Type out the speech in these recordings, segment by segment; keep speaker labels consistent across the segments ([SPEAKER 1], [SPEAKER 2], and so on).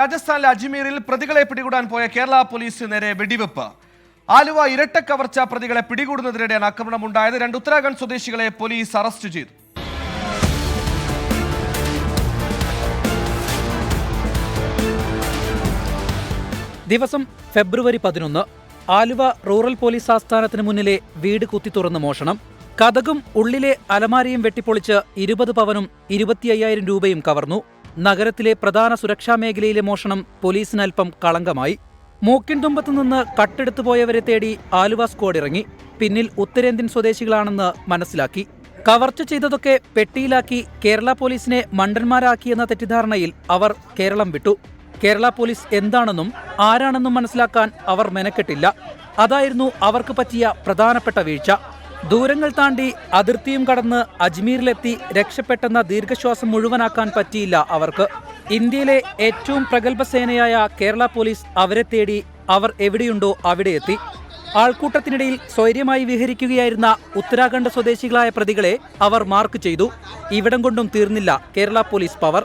[SPEAKER 1] രാജസ്ഥാനിലെ അജ്മീറിൽ പ്രതികളെ പിടികൂടാൻ പോയ കേരള പോലീസിന് നേരെ വെടിവെപ്പ്. ആലുവ ഇരട്ടക്കവർച്ച പ്രതികളെ പിടികൂടുന്നതിനിടെയാണ് ആക്രമണമുണ്ടായത്. 2 ഉത്തരാഖണ്ഡ് സ്വദേശികളെ പോലീസ് അറസ്റ്റ് ചെയ്തു.
[SPEAKER 2] ദിവസം ഫെബ്രുവരി 11. ആലുവ റൂറൽ പോലീസ് ആസ്ഥാനത്തിന് മുന്നിലെ വീട് കുത്തിത്തുറന്ന് മോഷണം. കതകും ഉള്ളിലെ അലമാരയും വെട്ടിപ്പൊളിച്ച് 20 പവനും 25,000 രൂപയും കവർന്നു. നഗരത്തിലെ പ്രധാന സുരക്ഷാ മേഖലയിലെ മോഷണം പോലീസിനൽപ്പം കളങ്കമായി. മൂക്കിൻതുമ്പത്തുനിന്ന് കട്ടെടുത്തു പോയവരെ തേടി ആലുവ സ്ക്വാഡ് ഇറങ്ങി. പിന്നിൽ ഉത്തരേന്ത്യൻ സ്വദേശികളാണെന്ന് മനസ്സിലാക്കി. കവർച്ച ചെയ്തതൊക്കെ പെട്ടിയിലാക്കി കേരള പോലീസിനെ മണ്ടന്മാരാക്കിയെന്ന തെറ്റിദ്ധാരണയിൽ അവർ കേരളം വിട്ടു. കേരള പോലീസ് എന്താണെന്നും ആരാണെന്നും മനസ്സിലാക്കാൻ അവർ മെനക്കെട്ടില്ല. അതായിരുന്നു അവർക്ക് പറ്റിയ പ്രധാനപ്പെട്ട വീഴ്ച. ദൂരങ്ങൾ താണ്ടി അതിർത്തിയും കടന്ന് അജ്മീറിലെത്തി രക്ഷപ്പെട്ടെന്ന ദീർഘശ്വാസം മുഴുവനാക്കാൻ പറ്റിയില്ല അവർക്ക്. ഇന്ത്യയിലെ ഏറ്റവും പ്രഗത്ഭ സേനയായ കേരള പോലീസ് അവരെ തേടി. അവർ എവിടെയുണ്ടോ അവിടെ എത്തി. ആൾക്കൂട്ടത്തിനിടയിൽ സ്വൈര്യമായി വിഹരിക്കുകയായിരുന്ന ഉത്തരാഖണ്ഡ് സ്വദേശികളായ പ്രതികളെ അവർ മാർക്ക് ചെയ്തു. ഇവിടം കൊണ്ടും തീർന്നില്ല കേരള പോലീസ് പവർ.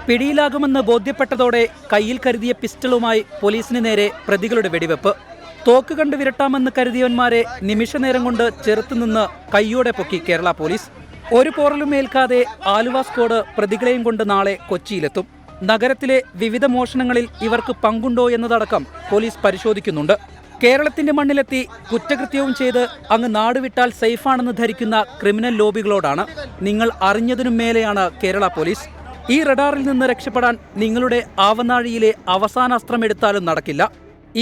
[SPEAKER 2] പിടിയിലാകുമെന്ന് ബോധ്യപ്പെട്ടതോടെ കയ്യിൽ കരുതിയ പിസ്റ്റളുമായി പോലീസിന് നേരെ പ്രതികളുടെ വെടിവെപ്പ്. തോക്ക് കണ്ട് വിരട്ടാമെന്ന് കരുതിയവന്മാരെ നിമിഷനേരം കൊണ്ട് ചെറുത്തുനിന്ന് കയ്യോടെ പൊക്കി കേരള പോലീസ്. ഒരു പോറലും ഏൽക്കാതെ ആലുവ സ്ക്വാഡ് പ്രതികളെയും കൊണ്ട് നാളെ കൊച്ചിയിലെത്തും. നഗരത്തിലെ വിവിധ മോഷണങ്ങളിൽ ഇവർക്ക് പങ്കുണ്ടോ എന്നതടക്കം പോലീസ് പരിശോധിക്കുന്നുണ്ട്. കേരളത്തിന്റെ മണ്ണിലെത്തി കുറ്റകൃത്യവും ചെയ്ത് അങ്ങ് നാടുവിട്ടാൽ സേഫാണെന്ന് ധരിക്കുന്ന ക്രിമിനൽ ലോബികളോടാണ്. നിങ്ങൾ അറിഞ്ഞതിനും മേലെയാണ് കേരള പോലീസ്. ഈ റഡാറിൽ നിന്ന് രക്ഷപ്പെടാൻ നിങ്ങളുടെ ആവനാഴിയിലെ അവസാന അസ്ത്രമെടുത്താലും നടക്കില്ല.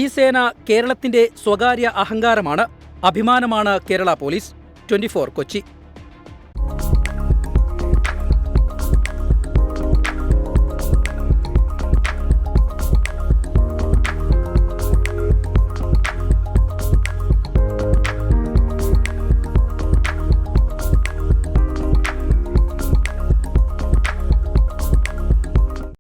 [SPEAKER 2] ഈ സേന കേരളത്തിന്റെ സ്വകാര്യ അഹങ്കാരമാണ്. അഭിമാനമാണ് കേരള പോലീസ്. 24 കൊച്ചി.